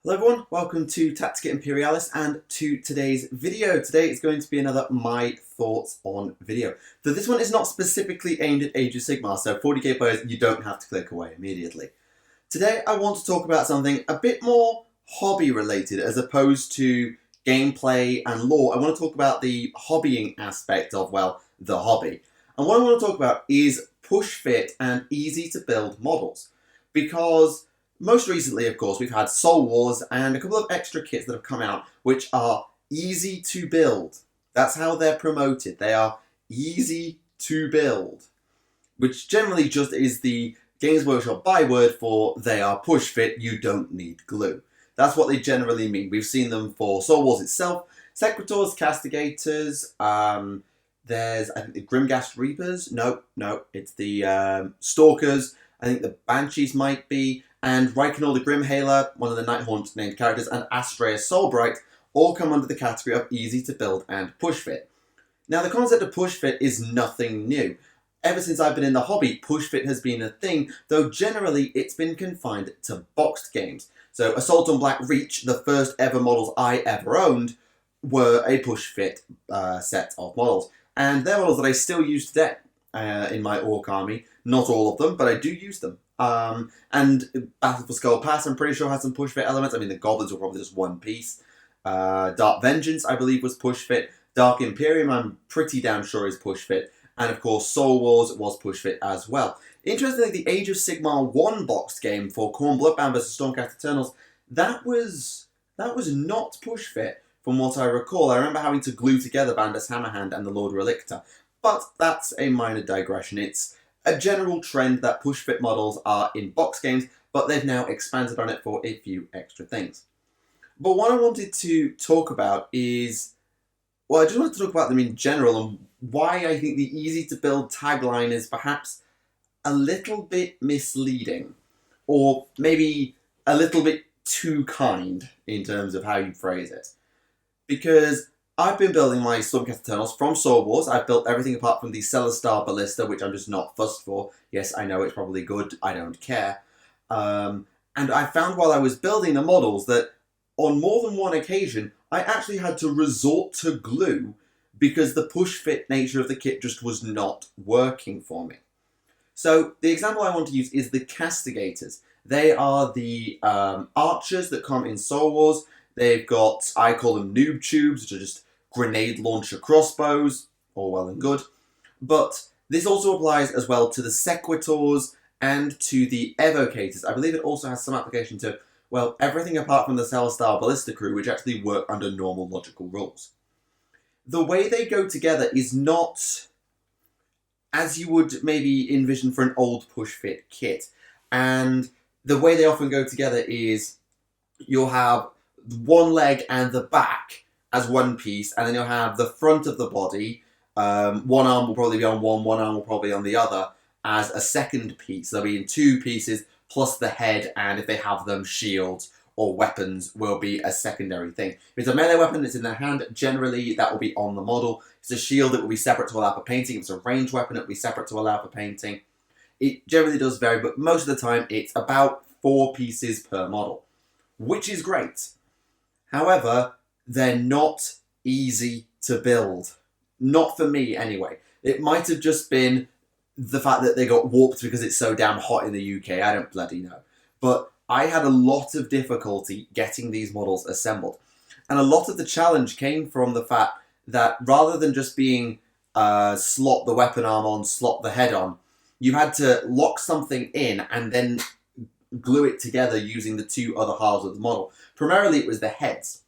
Hello everyone, welcome to Tactica Imperialis and to today's video. Today is going to be another My Thoughts on video. So this one is not specifically aimed at Age of Sigmar, so 40k players, you don't have to click away immediately. Today I want to talk about something a bit more hobby related as opposed to gameplay and lore. I want to talk about the hobbying aspect of, well, the hobby. And what I want to talk about is push fit and easy to build models. Because most recently, of course, we've had Soul Wars and a couple of extra kits that have come out which are easy to build. That's how they're promoted. They are easy to build, which generally just is the Games Workshop byword for they are push fit, you don't need glue. That's what they generally mean. We've seen them for Soul Wars itself, Sequitors, Castigators, there's, I think, the Grimghast Reapers. No, it's the Stalkers. I think the Banshees might be. And Reikenor the Grimhaler, one of the Nighthaunt named characters, and Astrea Soulbright all come under the category of easy to build and push fit. Now, the concept of push fit is nothing new. Ever since I've been in the hobby, push fit has been a thing, though generally it's been confined to boxed games. So Assault on Black Reach, the first ever models I ever owned, were a push fit set of models. And they're models that I still use today in my Orc army. Not all of them, but I do use them. And Battle for Skull Pass, I'm pretty sure, has some push fit elements. I mean, the Goblins were probably just one piece. Dark Vengeance, I believe, was push fit. Dark Imperium, I'm pretty damn sure, is push fit. And of course, Soul Wars was push fit as well. Interestingly, the Age of Sigmar 1 boxed game for Khorne Bloodbound vs Stormcast Eternals, that was not push fit from what I recall. I remember having to glue together Bandus Hammerhand and the Lord Relicta. But that's a minor digression. It's a general trend that push fit models are in box games, but they've now expanded on it for a few extra things. But what I wanted to talk about is, well, I just wanted to talk about them in general and why I think the easy to build tagline is perhaps a little bit misleading, or maybe a little bit too kind in terms of how you phrase it. Because I've been building my Stormcast Eternals from Soul Wars. I've built everything apart from the Celestar Ballista, which I'm just not fussed for. Yes, I know it's probably good. I don't care. And I found while I was building the models that on more than one occasion, I actually had to resort to glue because the push-fit nature of the kit just was not working for me. So the example I want to use is the Castigators. They are the archers that come in Soul Wars. They've got, I call them noob tubes, which are just grenade launcher crossbows, all well and good. But this also applies as well to the Sequitors and to the Evocators. I believe it also has some application to, well, everything apart from the Celestar Ballista crew, which actually work under normal logical rules. The way they go together is not as you would maybe envision for an old push-fit kit. And the way they often go together is you'll have one leg and the back as one piece, and then you'll have the front of the body. One arm will probably be on one arm will probably be on the other as a second piece. They'll be in two pieces, plus the head, and if they have them, shields or weapons will be a secondary thing. If it's a melee weapon that's in their hand, generally that will be on the model. If it's a shield, it will be separate to allow for painting. If it's a ranged weapon, it will be separate to allow for painting. It generally does vary, but most of the time it's about 4 pieces per model, which is great. However, they're not easy to build. Not for me, anyway. It might have just been the fact that they got warped because it's so damn hot in the UK. I don't bloody know. But I had a lot of difficulty getting these models assembled. And a lot of the challenge came from the fact that rather than just being slot the weapon arm on, slot the head on, you had to lock something in and then glue it together using the two other halves of the model. Primarily, it was the heads.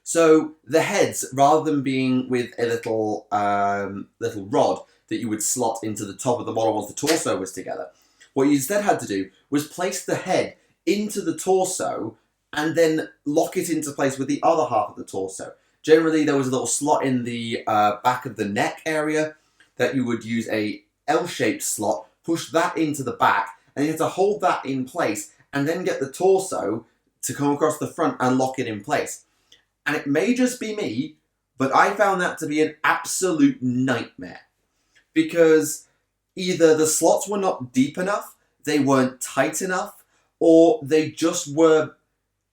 So the heads, rather than being with a little rod that you would slot into the top of the model once the torso was together, what you instead had to do was place the head into the torso and then lock it into place with the other half of the torso. Generally, there was a little slot in the back of the neck area that you would use a L-shaped slot, push that into the back, and you have to hold that in place and then get the torso to come across the front and lock it in place. And it may just be me, but I found that to be an absolute nightmare. Because either the slots were not deep enough, they weren't tight enough, or they just were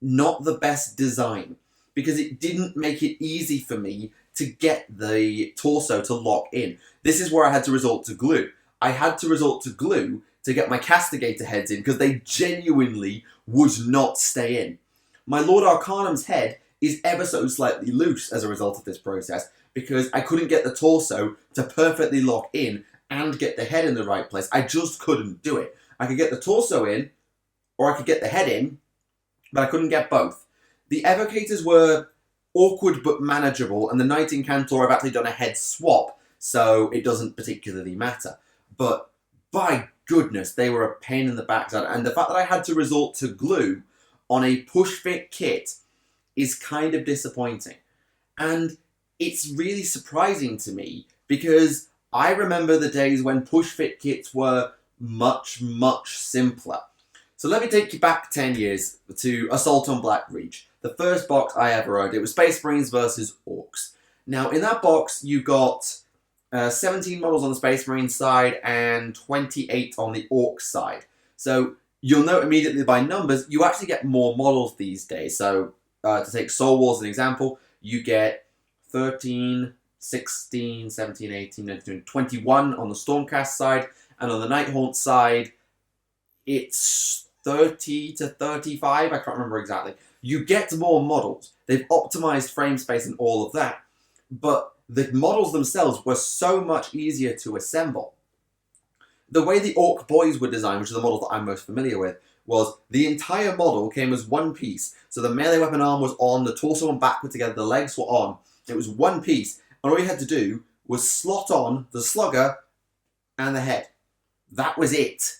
not the best design, because it didn't make it easy for me to get the torso to lock in. This is where I had to resort to glue. I had to resort to glue to get my castigator heads in, because they genuinely would not stay in. My Lord Arcanum's head is ever so slightly loose as a result of this process, because I couldn't get the torso to perfectly lock in and get the head in the right place. I just couldn't do it. I could get the torso in, or I could get the head in, but I couldn't get both. The evocators were awkward but manageable, and the Knight Incantor, I've actually done a head swap, so it doesn't particularly matter. But by goodness, they were a pain in the backside, and the fact that I had to resort to glue on a push-fit kit is kind of disappointing. And it's really surprising to me, because I remember the days when push-fit kits were much, much simpler. So let me take you back 10 years to Assault on Black Reach, the first box I ever owned. It was Space Marines versus Orcs. Now, in that box, you got 17 models on the Space Marine side and 28 on the Orc side. So you'll note immediately by numbers, you actually get more models these days. So to take Soul Wars as an example, you get 13, 16, 17, 18, 19, 21 on the Stormcast side, and on the Nighthaunt side, it's 30 to 35, I can't remember exactly. You get more models. They've optimized frame space and all of that, but the models themselves were so much easier to assemble. The way the Orc Boys were designed, which is the model that I'm most familiar with, was the entire model came as one piece. So the melee weapon arm was on, the torso and back were together, the legs were on. It was one piece, and all you had to do was slot on the slugger and the head. That was it.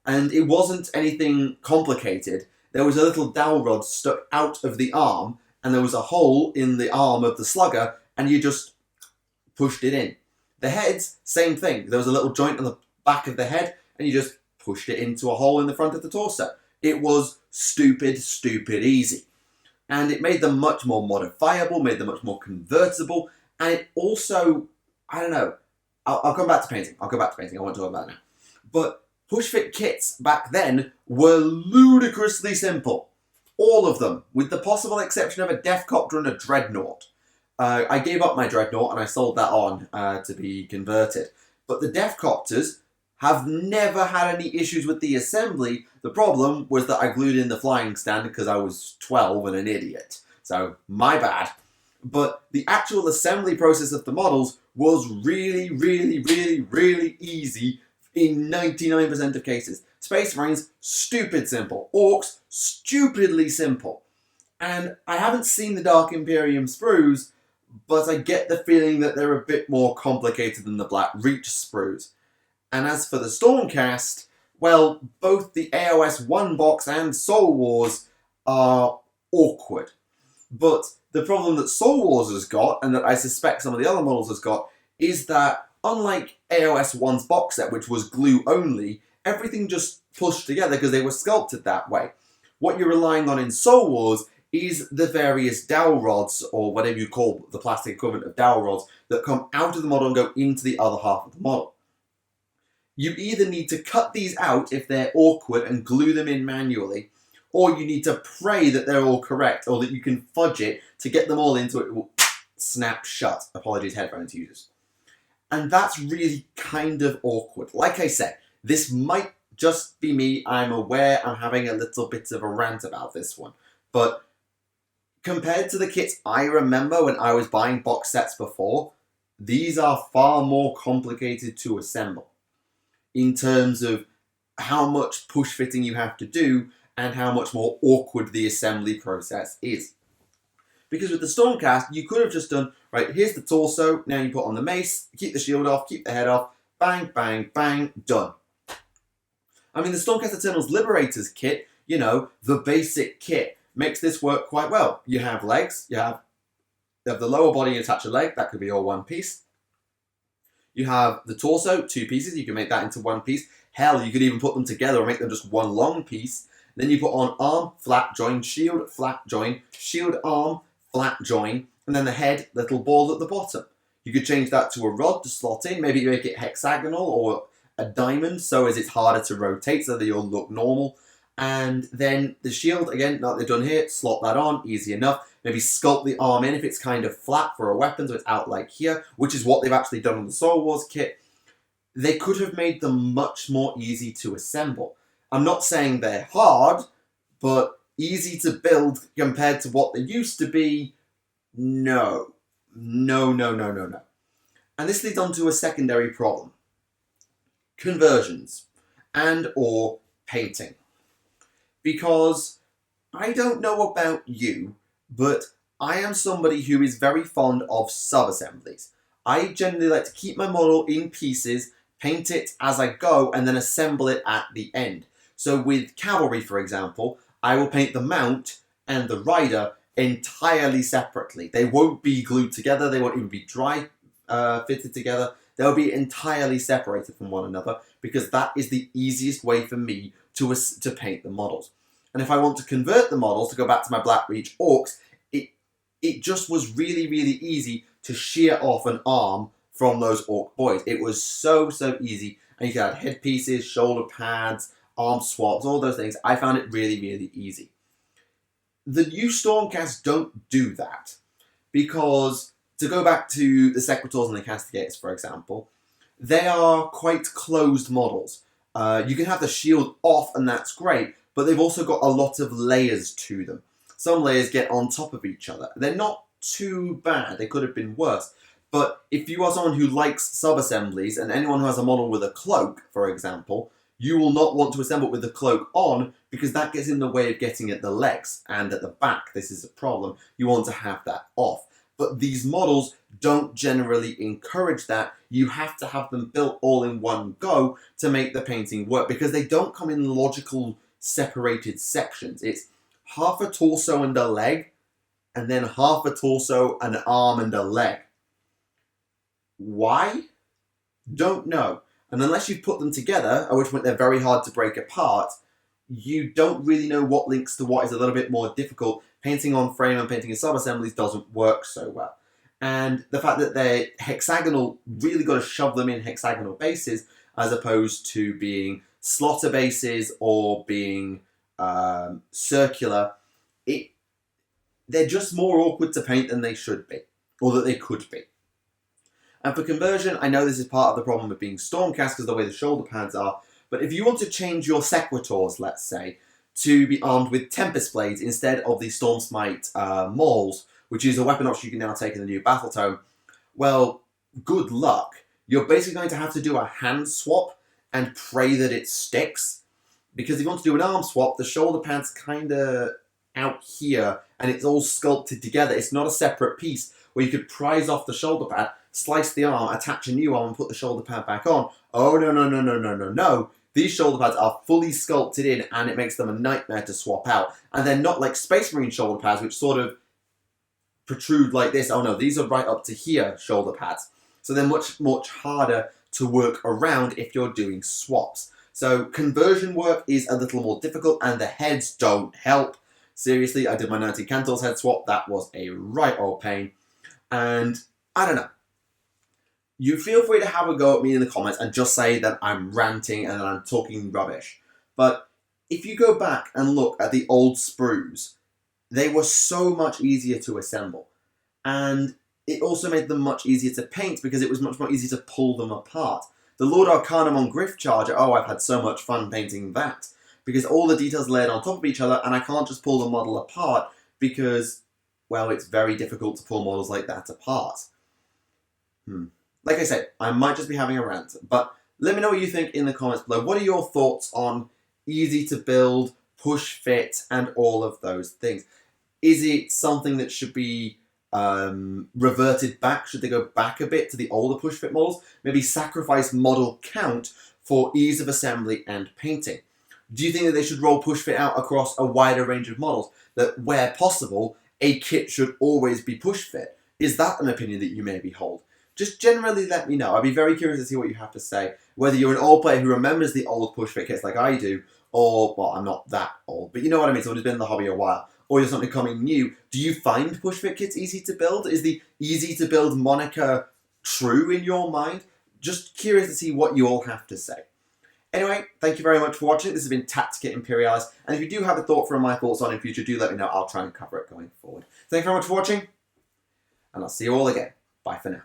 And it wasn't anything complicated. There was a little dowel rod stuck out of the arm, and there was a hole in the arm of the slugger, and you just pushed it in. The heads, same thing. There was a little joint on the back of the head, and you just pushed it into a hole in the front of the torso. It was stupid, stupid easy. And it made them much more modifiable, made them much more convertible, and it also, I don't know, I'll come back to painting. I won't talk about it now. But push-fit kits back then were ludicrously simple. All of them, with the possible exception of a Deathcopter and a Dreadnought. I gave up my Dreadnought and I sold that on to be converted. But the Deathcopters have never had any issues with the assembly. The problem was that I glued in the flying stand because I was 12 and an idiot. So, my bad. But the actual assembly process of the models was really, really, really, really easy in 99% of cases. Space Marines, stupid simple. Orcs, stupidly simple. And I haven't seen the Dark Imperium sprues, but I get the feeling that they're a bit more complicated than the Black Reach sprues. And as for the Stormcast, well, both the AOS 1 box and Soul Wars are awkward. But the problem that Soul Wars has got, and that I suspect some of the other models has got, is that unlike AOS 1's box set, which was glue only, everything just pushed together because they were sculpted that way. What you're relying on in Soul Wars is the various dowel rods, or whatever you call the plastic equivalent of dowel rods, that come out of the model and go into the other half of the model. You either need to cut these out if they're awkward and glue them in manually, or you need to pray that they're all correct, or that you can fudge it to get them all into it. It will snap shut. Apologies, headphones users. And that's really kind of awkward. Like I said, this might just be me. I'm aware I'm having a little bit of a rant about this one. But compared to the kits I remember when I was buying box sets before, these are far more complicated to assemble in terms of how much push fitting you have to do and how much more awkward the assembly process is. Because with the Stormcast, you could have just done, right, here's the torso, now you put on the mace, keep the shield off, keep the head off, bang, bang, bang, done. I mean, the Stormcast Eternals Liberators kit, you know, the basic kit, makes this work quite well. You have legs, you have the lower body, you attach a leg, that could be all one piece. You have the torso, two pieces, you can make that into one piece. Hell, you could even put them together or make them just one long piece. Then you put on arm, flat join, shield, arm, flat join, and then the head, little ball at the bottom. You could change that to a rod to slot in, maybe make it hexagonal or a diamond so as it's harder to rotate so that you'll look normal. And then the shield, again, like they've done here, slot that on, easy enough. Maybe sculpt the arm in if it's kind of flat for a weapon, so it's out like here, which is what they've actually done on the Soul Wars kit. They could have made them much more easy to assemble. I'm not saying they're hard, but easy to build compared to what they used to be, no. No, no, no, no, no. And this leads on to a secondary problem. Conversions and or painting. Because I don't know about you, but I am somebody who is very fond of sub-assemblies. I generally like to keep my model in pieces, paint it as I go, and then assemble it at the end. So with cavalry, for example, I will paint the mount and the rider entirely separately. They won't be glued together, they won't even be dry fitted together. They'll be entirely separated from one another because that is the easiest way for me to paint the models. And if I want to convert the models, to go back to my Black Reach Orcs, it just was really, really easy to shear off an arm from those Orc boys. It was so, so easy. And you could add headpieces, shoulder pads, arm swaps, all those things. I found it really, really easy. The new Stormcast don't do that because, to go back to the Secretors and the Castigators, for example, they are quite closed models. You can have the shield off and that's great, but they've also got a lot of layers to them. Some layers get on top of each other. They're not too bad, they could have been worse. But if you are someone who likes sub-assemblies, and anyone who has a model with a cloak, for example, you will not want to assemble with the cloak on because that gets in the way of getting at the legs and at the back. This is a problem. You want to have that off. But these models don't generally encourage that. You have to have them built all in one go to make the painting work because they don't come in logical separated sections. It's half a torso and a leg, and then half a torso, an arm and a leg. Why? Don't know. And unless you put them together, at which point they're very hard to break apart, you don't really know what links to what is a little bit more difficult. Painting on frame and painting in sub-assemblies doesn't work so well. And the fact that they're hexagonal, really got to shove them in hexagonal bases as opposed to being slotter bases or being circular. They're just more awkward to paint than they should be, or that they could be. And for conversion, I know this is part of the problem with being Stormcast because the way the shoulder pads are, but if you want to change your Secretors, let's say, to be armed with Tempest Blades instead of the Stormsmite Mauls, which is a weapon option you can now take in the new Battle Tome, well, good luck. You're basically going to have to do a hand swap and pray that it sticks. Because if you want to do an arm swap, the shoulder pad's kind of out here and it's all sculpted together. It's not a separate piece where you could prise off the shoulder pad, slice the arm, attach a new arm and put the shoulder pad back on. Oh, no, no, no, no, no, no, no. These shoulder pads are fully sculpted in and it makes them a nightmare to swap out. And they're not like Space Marine shoulder pads, which sort of protrude like this. Oh no, these are right up to here shoulder pads. So they're much, much harder to work around if you're doing swaps. So conversion work is a little more difficult and the heads don't help. Seriously, I did my 90 Cantors head swap. That was a right old pain. And I don't know. You feel free to have a go at me in the comments and just say that I'm ranting and that I'm talking rubbish. But if you go back and look at the old sprues, they were so much easier to assemble. And it also made them much easier to paint because it was much more easy to pull them apart. The Lord Arcanum on Griff Charger, oh, I've had so much fun painting that. Because all the details layered on top of each other and I can't just pull the model apart because, well, it's very difficult to pull models like that apart. Like I said, I might just be having a rant, but let me know what you think in the comments below. What are your thoughts on easy to build, push fit, and all of those things? Is it something that should be reverted back? Should they go back a bit to the older push fit models? Maybe sacrifice model count for ease of assembly and painting? Do you think that they should roll push fit out across a wider range of models? That where possible, a kit should always be push fit? Is that an opinion that you maybe hold? Just generally let me know. I'd be very curious to see what you have to say. Whether you're an old player who remembers the old push fit kits like I do, or, well, I'm not that old, but you know what I mean, someone who's been in the hobby a while, or you're something coming new. Do you find push fit kits easy to build? Is the easy to build moniker true in your mind? Just curious to see what you all have to say. Anyway, thank you very much for watching. This has been Tactica Imperialis, and if you do have a thought for my thoughts on in future, do let me know. I'll try and cover it going forward. Thank you very much for watching, and I'll see you all again. Bye for now.